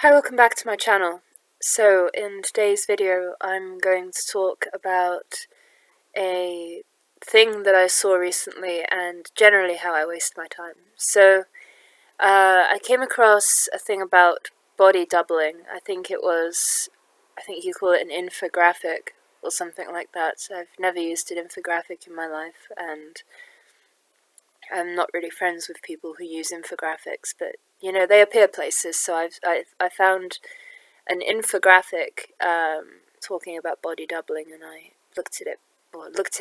Hi, welcome back to my channel. So in today's video I'm going to talk about a thing that I saw recently and generally how I waste my time. So I came across a thing about body doubling. I think you call it an infographic or something like that. I've never used an infographic in my life and I'm not really friends with people who use infographics, but you know, they appear places, so I found an infographic talking about body doubling, and I looked it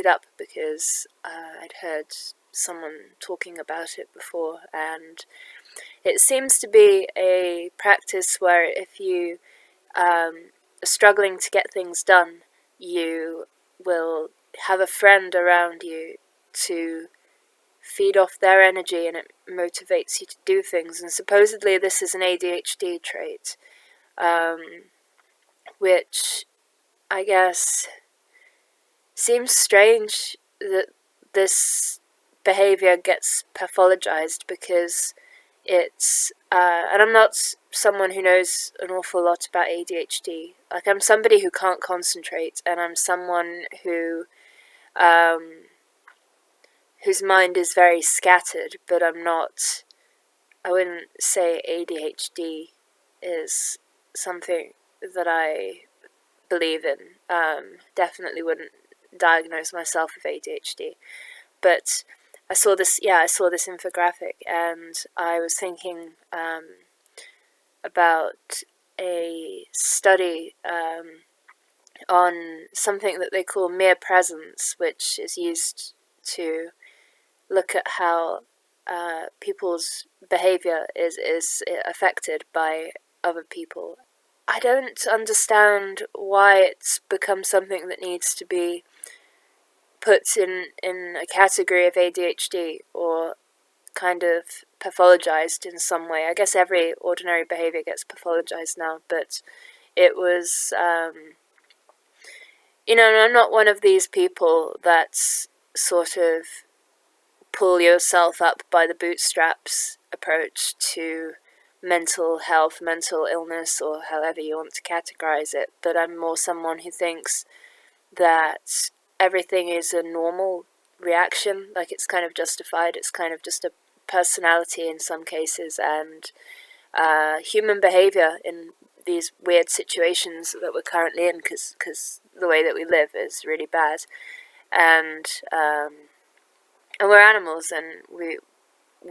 up because I'd heard someone talking about it before, and it seems to be a practice where if you are struggling to get things done, you will have a friend around you to feed off their energy, and it motivates you to do things. And supposedly this is an ADHD trait, which I guess seems strange that this behavior gets pathologized, because it's and I'm not someone who knows an awful lot about ADHD. Like, I'm somebody who can't concentrate, and I'm someone who whose mind is very scattered, but I wouldn't say ADHD is something that I believe in. Definitely wouldn't diagnose myself with ADHD. But I saw this infographic, and I was thinking about a study on something that they call mere presence, which is used to look at how people's behavior is affected by other people. I don't understand why it's become something that needs to be put in a category of ADHD or kind of pathologized in some way. I guess every ordinary behavior gets pathologized now, but it was, I'm not one of these people that's sort of pull yourself up by the bootstraps approach to mental health, mental illness, or however you want to categorize it, but I'm more someone who thinks that everything is a normal reaction, like it's kind of justified, it's kind of just a personality in some cases, and human behavior in these weird situations that we're currently in, because the way that we live is really bad, and we're animals, and we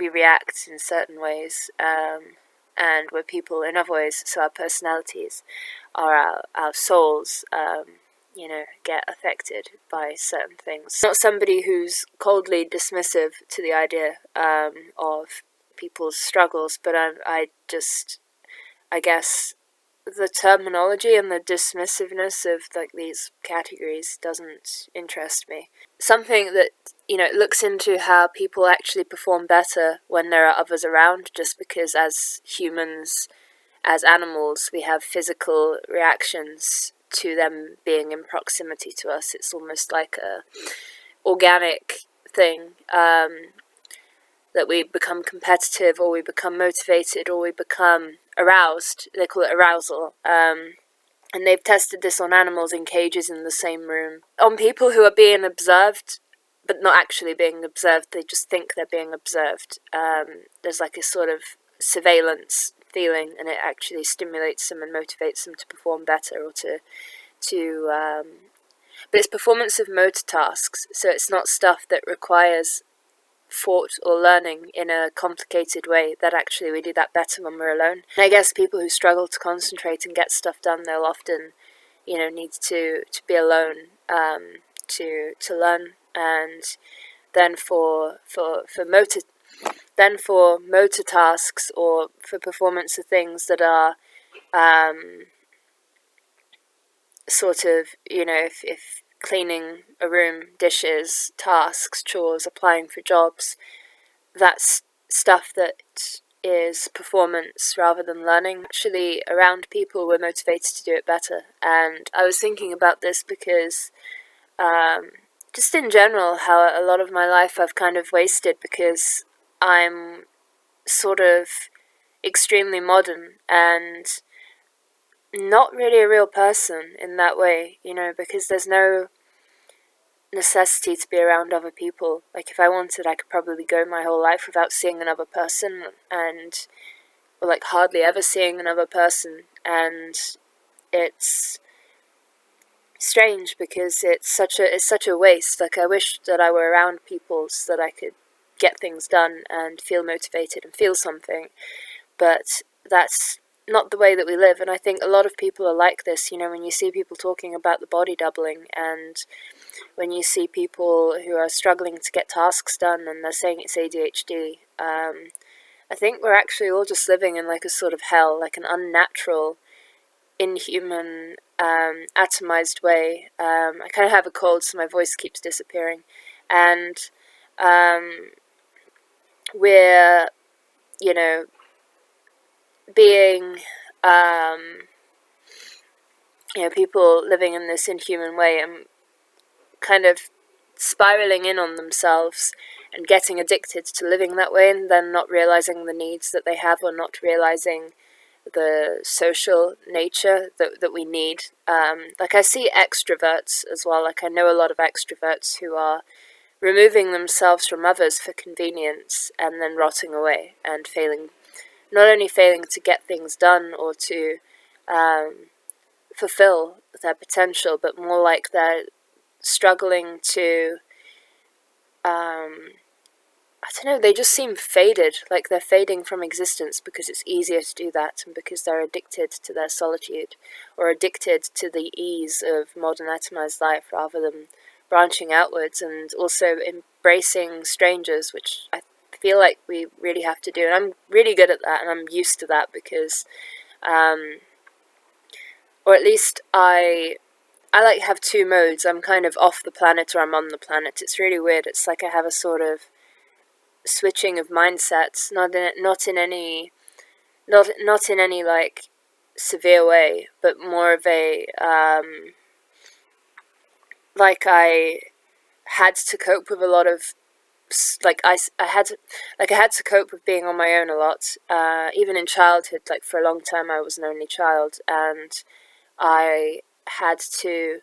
react in certain ways, and we're people in other ways, so our personalities are our souls, get affected by certain things. Not somebody who's coldly dismissive to the idea of people's struggles, but I guess the terminology and the dismissiveness of these categories doesn't interest me. Something that, it looks into how people actually perform better when there are others around, just because as humans, as animals, we have physical reactions to them being in proximity to us. It's almost like a organic thing, that we become competitive, or we become motivated, or we become aroused. They call it arousal. And they've tested this on animals in cages in the same room. On people who are being observed, but not actually being observed, they just think they're being observed. There's like a sort of surveillance feeling, and it actually stimulates them and motivates them to perform better, or but it's performance of motor tasks, so it's not stuff that requires thought or learning in a complicated way. That actually we do that better when we're alone. And I guess people who struggle to concentrate and get stuff done, they'll often, need to be alone to learn. And then for motor tasks, or for performance of things that are sort of, if cleaning a room, dishes, tasks, chores, applying for jobs, that's stuff that is performance rather than learning. Actually, around people, we're motivated to do it better. And I was thinking about this because just in general, how a lot of my life I've kind of wasted because I'm sort of extremely modern, and not really a real person in that way, because there's no necessity to be around other people. Like, if I wanted, I could probably go my whole life without seeing another person, or like hardly ever seeing another person, and it's strange because it's such a waste. Like, I wish that I were around people so that I could get things done and feel motivated and feel something, but that's not the way that we live. And I think a lot of people are like this. When you see people talking about the body doubling, and when you see people who are struggling to get tasks done and they're saying it's ADHD, I think we're actually all just living in like a sort of hell, like an unnatural, inhuman, atomized way. I kind of have a cold, so my voice keeps disappearing. And we're, being, people living in this inhuman way and kind of spiraling in on themselves and getting addicted to living that way, and then not realizing the needs that they have, or not realizing the social nature that we need. Like, I see extroverts as well. Like, I know a lot of extroverts who are removing themselves from others for convenience and then rotting away and not only failing to get things done or to fulfill their potential, but more like they're struggling to, I don't know, they just seem faded, like they're fading from existence because it's easier to do that, and because they're addicted to their solitude, or addicted to the ease of modern atomized life rather than branching outwards and also embracing strangers, which I feel like we really have to do. And I'm really good at that, and I'm used to that because, or at least I like have two modes. I'm kind of off the planet or I'm on the planet. It's really weird. It's like I have a sort of switching of mindsets, not in any like severe way, but more of a like I had to cope with a lot of I had to cope with being on my own a lot, even in childhood. Like, for a long time I was an only child, and I had to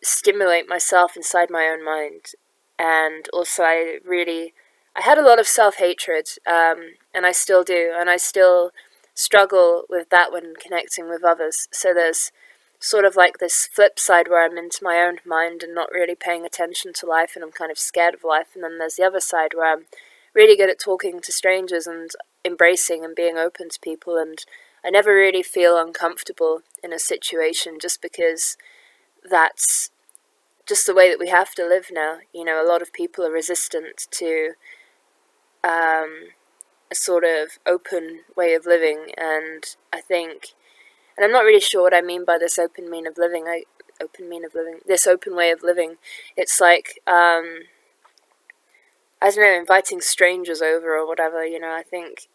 stimulate myself inside my own mind. And also I had a lot of self-hatred, and I still do, and I still struggle with that when connecting with others. So there's sort of like this flip side where I'm into my own mind and not really paying attention to life, and I'm kind of scared of life. And then there's the other side where I'm really good at talking to strangers and embracing and being open to people, and I never really feel uncomfortable in a situation, just because that's just the way that we have to live now. A lot of people are resistant to a sort of open way of living, and I think, and I'm not really sure what I mean by this open way of living. It's like, I don't know, inviting strangers over or whatever, I think,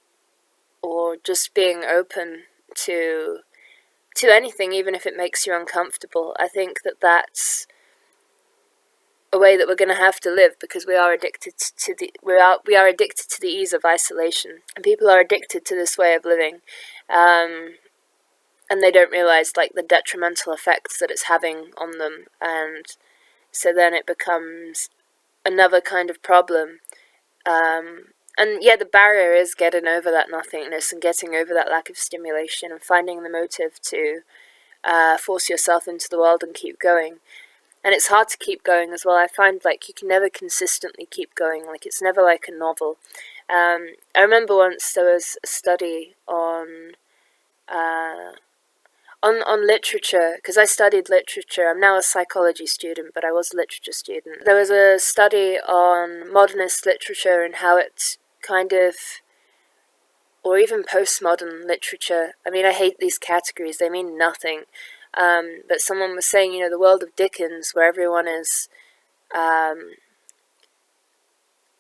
or just being open to anything, even if it makes you uncomfortable. I think that's a way that we're going to have to live, because we are addicted to the ease of isolation, and people are addicted to this way of living, and they don't realize like the detrimental effects that it's having on them, and so then it becomes another kind of problem. And yeah, the barrier is getting over that nothingness and getting over that lack of stimulation and finding the motive to force yourself into the world and keep going. And it's hard to keep going as well. I find like you can never consistently keep going. Like, it's never like a novel. I remember once there was a study on literature, because I studied literature. I'm now a psychology student, but I was a literature student. There was a study on modernist literature and how it kind of, or even postmodern literature. I mean, I hate these categories. They mean nothing. But someone was saying, the world of Dickens, where everyone is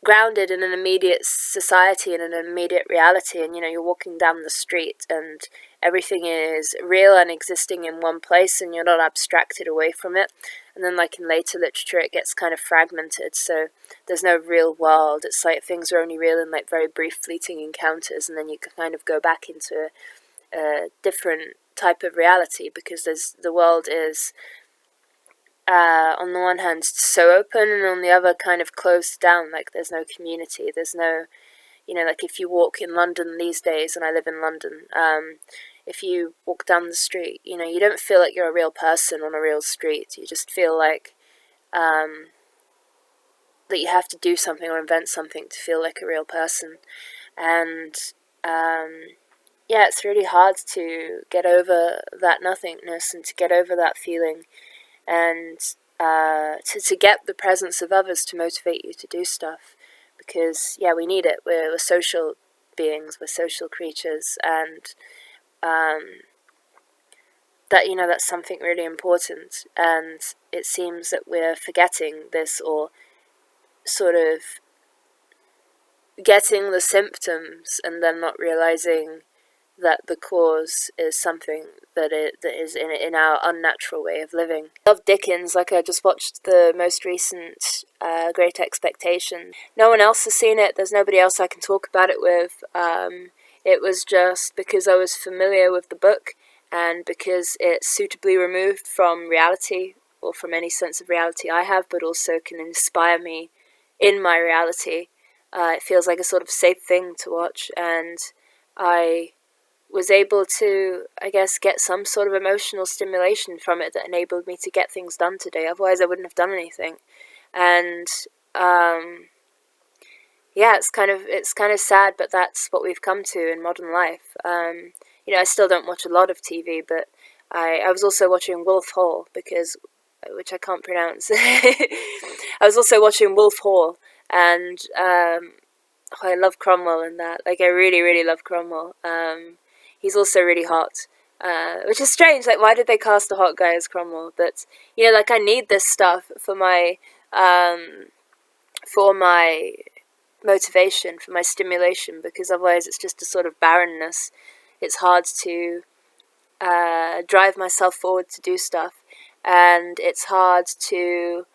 grounded in an immediate society and an immediate reality, and you're walking down the street and everything is real and existing in one place, and you're not abstracted away from it. and then like in later literature it gets kind of fragmented, so there's no real world. It's like things are only real in like very brief fleeting encounters, and then you can kind of go back into a different type of reality, because the world is on the one hand so open, and on the other kind of closed down. Like there's no community, there's no, like if you walk in London these days, and I live in London, if you walk down the street, you don't feel like you're a real person on a real street. You just feel like that you have to do something or invent something to feel like a real person. And it's really hard to get over that nothingness and to get over that feeling, and to get the presence of others to motivate you to do stuff, because we need it. We're social beings, we're social creatures, and that's something really important. And it seems that we're forgetting this, or sort of getting the symptoms and then not realizing that the cause is something that is in our unnatural way of living. I love Dickens. Like, I just watched the most recent Great Expectations. No one else has seen it. There's nobody else I can talk about it with. It was just because I was familiar with the book, and because it's suitably removed from reality, or from any sense of reality I have, but also can inspire me in my reality. It feels like a sort of safe thing to watch, and I was able to, I guess, get some sort of emotional stimulation from it that enabled me to get things done today. Otherwise I wouldn't have done anything. And it's kind of sad, but that's what we've come to in modern life. I still don't watch a lot of TV, but I was also watching Wolf Hall, which I can't pronounce. I was also watching Wolf Hall, and I love Cromwell in that. Like, I really, really love Cromwell. He's also really hot, which is strange. Like, why did they cast a hot guy as Cromwell? But I need this stuff for my motivation, for my stimulation, because otherwise it's just a sort of barrenness. It's hard to drive myself forward to do stuff, and it's hard to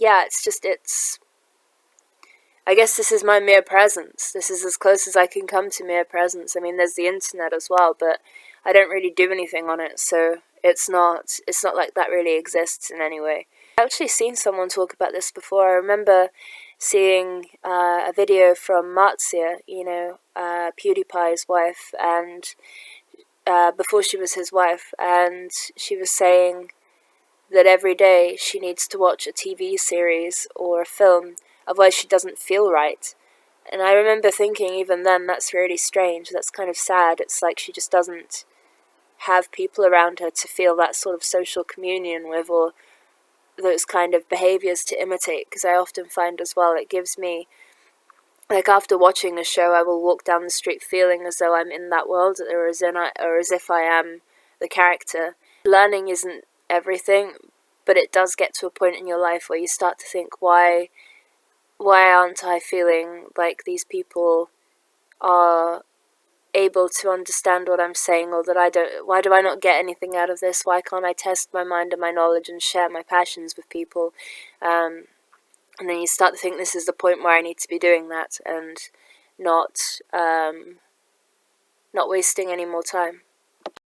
it's I guess this is my mere presence. This is as close as I can come to mere presence. I mean, there's the internet as well, but I don't really do anything on it, so it's not like that really exists in any way. I've actually seen someone talk about this before. I remember seeing a video from Marzia, PewDiePie's wife, and before she was his wife, and she was saying that every day she needs to watch a TV series or a film, otherwise she doesn't feel right. And I remember thinking, even then, that's really strange, that's kind of sad. It's like she just doesn't have people around her to feel that sort of social communion with, or those kind of behaviours to imitate, because I often find as well, it gives me, like, after watching a show, I will walk down the street feeling as though I'm in that world, or as if I am the character. Learning isn't everything, but it does get to a point in your life where you start to think, why aren't I feeling like these people are able to understand what I'm saying, or why do I not get anything out of this? Why can't I test my mind and my knowledge and share my passions with people? And then you start to think, this is the point where I need to be doing that, and not wasting any more time.